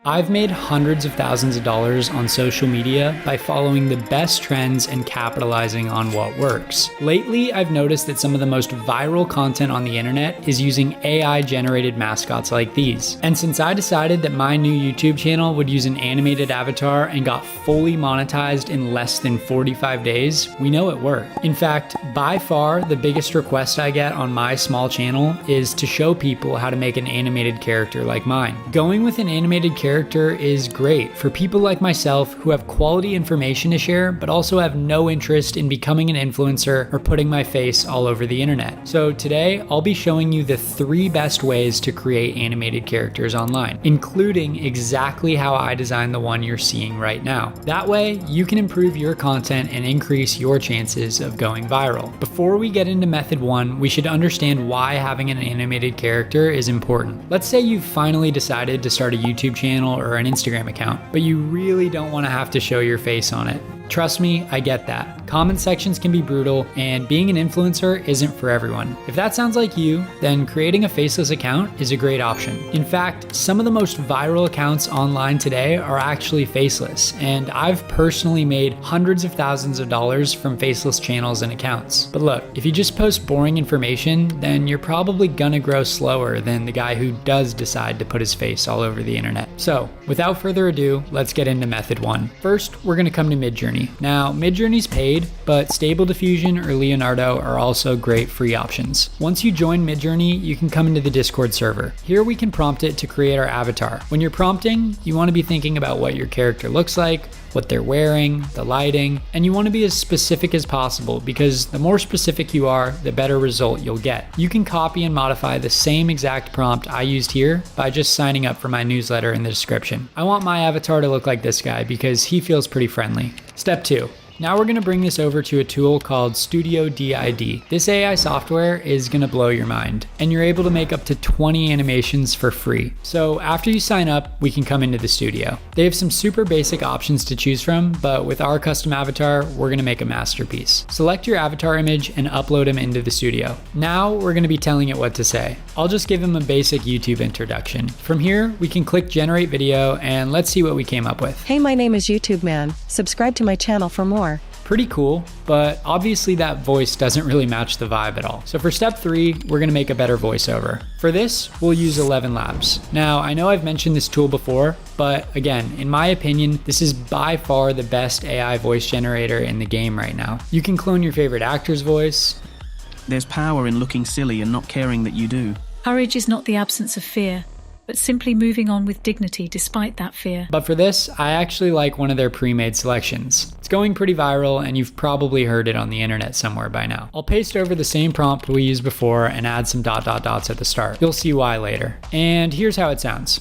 I've made hundreds of thousands of dollars on social media by following the best trends and capitalizing on what works. Lately, I've noticed that some of the most viral content on the internet is using AI-generated mascots like these. And since I decided that my new YouTube channel would use an animated avatar and got fully monetized in less than 45 days, we know it worked. In fact, by far, the biggest request I get on my small channel is to show people how to make an animated character like mine. Going with an animated character is great for people like myself who have quality information to share, but also have no interest in becoming an influencer or putting my face all over the internet. So today, I'll be showing you the 3 best ways to create animated characters online, including exactly how I designed the one you're seeing right now. That way, you can improve your content and increase your chances of going viral. Before we get into method 1, we should understand why having an animated character is important. Let's say you've finally decided to start a YouTube channel or an Instagram account, but you really don't want to have to show your face on it. Trust me, I get that. Comment sections can be brutal, and being an influencer isn't for everyone. If that sounds like you, then creating a faceless account is a great option. In fact, some of the most viral accounts online today are actually faceless, and I've personally made hundreds of thousands of dollars from faceless channels and accounts. But look, if you just post boring information, then you're probably gonna grow slower than the guy who does decide to put his face all over the internet. So, without further ado, let's get into method 1. First, we're gonna come to Midjourney. Now, Midjourney's paid, but Stable Diffusion or Leonardo are also great free options. Once you join Midjourney, you can come into the Discord server. Here we can prompt it to create our avatar. When you're prompting, you want to be thinking about what your character looks like, what they're wearing, the lighting, and you want to be as specific as possible because the more specific you are, the better result you'll get. You can copy and modify the same exact prompt I used here by just signing up for my newsletter in the description. I want my avatar to look like this guy because he feels pretty friendly. Step 2. Now we're gonna bring this over to a tool called Studio DID. This AI software is gonna blow your mind, and you're able to make up to 20 animations for free. So after you sign up, we can come into the studio. They have some super basic options to choose from, but with our custom avatar, we're gonna make a masterpiece. Select your avatar image and upload him into the studio. Now we're gonna be telling it what to say. I'll just give him a basic YouTube introduction. From here, we can click generate video and let's see what we came up with. Hey, my name is YouTube Man. Subscribe to my channel for more. Pretty cool, but obviously that voice doesn't really match the vibe at all. So for step 3, we're gonna make a better voiceover. For this, we'll use 11 Labs. Now, I know I've mentioned this tool before, but again, in my opinion, this is by far the best AI voice generator in the game right now. You can clone your favorite actor's voice. There's power in looking silly and not caring that you do. Courage is not the absence of fear, but simply moving on with dignity despite that fear. But for this, I actually like one of their pre-made selections. It's going pretty viral and you've probably heard it on the internet somewhere by now. I'll paste over the same prompt we used before and add some ... dots at the start. You'll see why later. And here's how it sounds.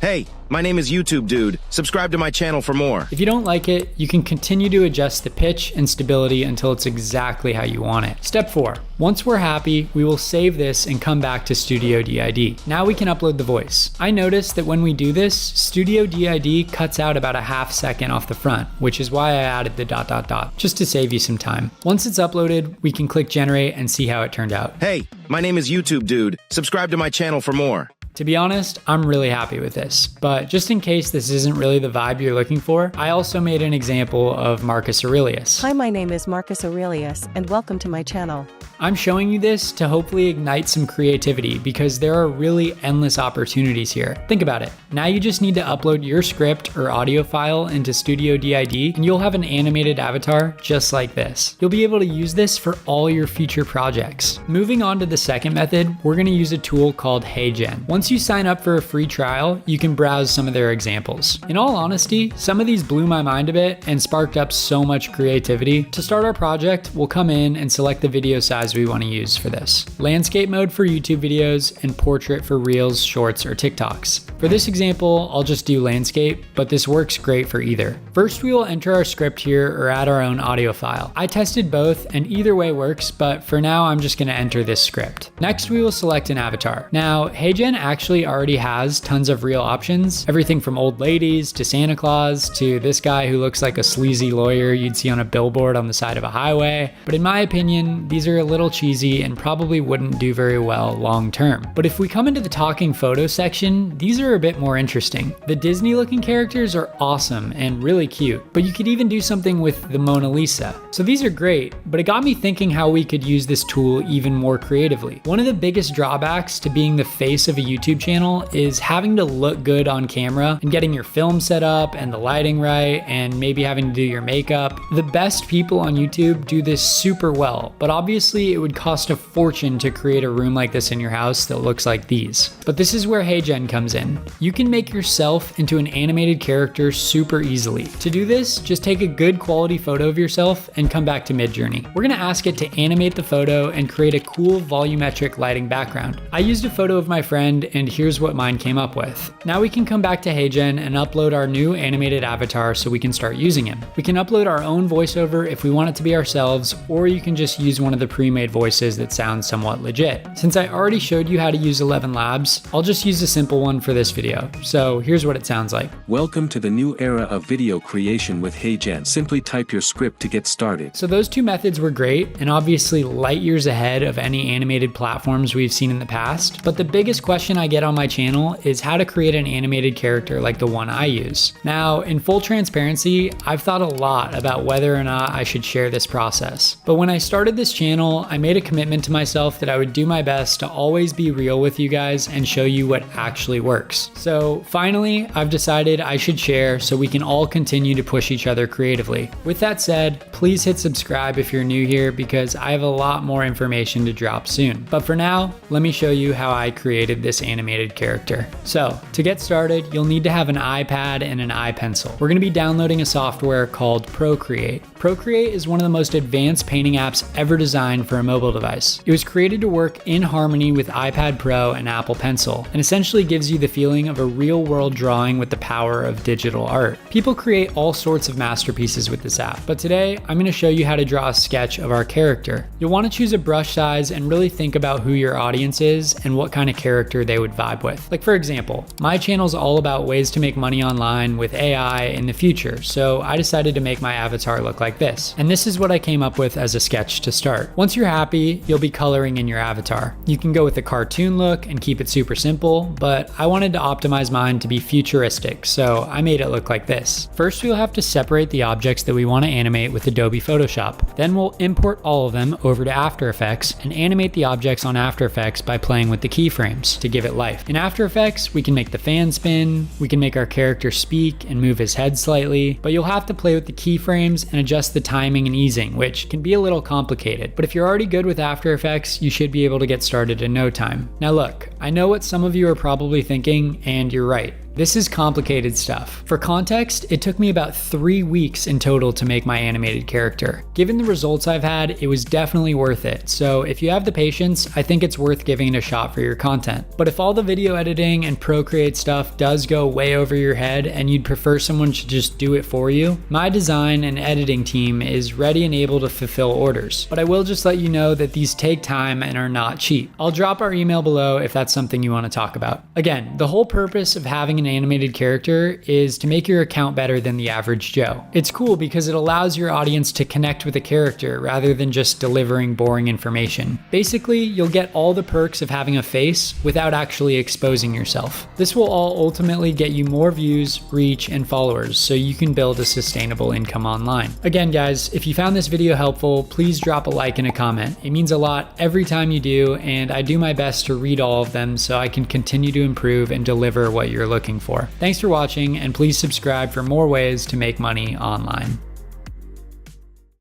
Hey, my name is YouTube Dude. Subscribe to my channel for more. If you don't like it, you can continue to adjust the pitch and stability until it's exactly how you want it. Step 4. Once we're happy, we will save this and come back to Studio DID. Now we can upload the voice. I noticed that when we do this, Studio DID cuts out about a half second off the front, which is why I added the ... just to save you some time. Once it's uploaded, we can click generate and see how it turned out. Hey, my name is YouTube Dude. Subscribe to my channel for more. To be honest, I'm really happy with this, but just in case this isn't really the vibe you're looking for, I also made an example of Marcus Aurelius. Hi, my name is Marcus Aurelius, and welcome to my channel. I'm showing you this to hopefully ignite some creativity because there are really endless opportunities here. Think about it. Now you just need to upload your script or audio file into Studio DID and you'll have an animated avatar just like this. You'll be able to use this for all your future projects. Moving on to the second method, we're gonna use a tool called HeyGen. Once you sign up for a free trial, you can browse some of their examples. In all honesty, some of these blew my mind a bit and sparked up so much creativity. To start our project, we'll come in and select the video size we want to use for this. Landscape mode for YouTube videos and portrait for Reels, Shorts, or TikToks. For this example, I'll just do landscape, but this works great for either. First, we will enter our script here or add our own audio file. I tested both and either way works, but for now, I'm just gonna enter this script. Next, we will select an avatar. Now, HeyGen actually already has tons of Reel options, everything from old ladies to Santa Claus to this guy who looks like a sleazy lawyer you'd see on a billboard on the side of a highway. But in my opinion, these are a little little cheesy and probably wouldn't do very well long term. But if we come into the talking photo section, these are a bit more interesting. The Disney looking characters are awesome and really cute, but you could even do something with the Mona Lisa. So these are great, but it got me thinking how we could use this tool even more creatively. One of the biggest drawbacks to being the face of a YouTube channel is having to look good on camera and getting your film set up and the lighting right and maybe having to do your makeup. The best people on YouTube do this super well, but obviously it would cost a fortune to create a room like this in your house that looks like these. But this is where HeyGen comes in. You can make yourself into an animated character super easily. To do this, just take a good quality photo of yourself and come back to Midjourney. We're gonna ask it to animate the photo and create a cool volumetric lighting background. I used a photo of my friend and here's what mine came up with. Now we can come back to HeyGen and upload our new animated avatar so we can start using him. We can upload our own voiceover if we want it to be ourselves, or you can just use one of the pre-made voices that sounds somewhat legit. Since I already showed you how to use 11 Labs, I'll just use a simple one for this video. So here's what it sounds like. Welcome to the new era of video creation with HeyGen. Simply type your script to get started. So those two methods were great and obviously light years ahead of any animated platforms we've seen in the past. But the biggest question I get on my channel is how to create an animated character like the one I use. Now, in full transparency, I've thought a lot about whether or not I should share this process. But when I started this channel, I made a commitment to myself that I would do my best to always be real with you guys and show you what actually works. So finally, I've decided I should share so we can all continue to push each other creatively. With that said, please hit subscribe if you're new here because I have a lot more information to drop soon. But for now, let me show you how I created this animated character. So to get started, you'll need to have an iPad and an iPencil. We're gonna be downloading a software called Procreate. Procreate is one of the most advanced painting apps ever designed for a mobile device. It was created to work in harmony with iPad Pro and Apple Pencil, and essentially gives you the feeling of a real-world drawing with the power of digital art. People create all sorts of masterpieces with this app, but today I'm going to show you how to draw a sketch of our character. You'll want to choose a brush size and really think about who your audience is and what kind of character they would vibe with. Like for example, my channel's all about ways to make money online with AI in the future, so I decided to make my avatar look like this. And this is what I came up with as a sketch to start. Once you're happy, you'll be coloring in your avatar. You can go with a cartoon look and keep it super simple, but I wanted to optimize mine to be futuristic, so I made it look like this. First, we'll have to separate the objects that we want to animate with Adobe Photoshop. Then we'll import all of them over to After Effects and animate the objects on After Effects by playing with the keyframes to give it life. In After Effects, we can make the fan spin, we can make our character speak and move his head slightly, but you'll have to play with the keyframes and adjust the timing and easing, which can be a little complicated. But if you're already good with After Effects, you should be able to get started in no time. Now look, I know what some of you are probably thinking, and you're right. This is complicated stuff. For context, it took me about 3 weeks in total to make my animated character. Given the results I've had, it was definitely worth it. So if you have the patience, I think it's worth giving it a shot for your content. But if all the video editing and Procreate stuff does go way over your head and you'd prefer someone to just do it for you, my design and editing team is ready and able to fulfill orders. But I will just let you know that these take time and are not cheap. I'll drop our email below if that's something you want to talk about. Again, the whole purpose of having an animated character is to make your account better than the average Joe. It's cool because it allows your audience to connect with a character rather than just delivering boring information. Basically, you'll get all the perks of having a face without actually exposing yourself. This will all ultimately get you more views, reach, and followers so you can build a sustainable income online. Again, guys, if you found this video helpful, please drop a like and a comment. It means a lot every time you do, and I do my best to read all of them so I can continue to improve and deliver what you're looking for. Thanks for watching, and please subscribe for more ways to make money online.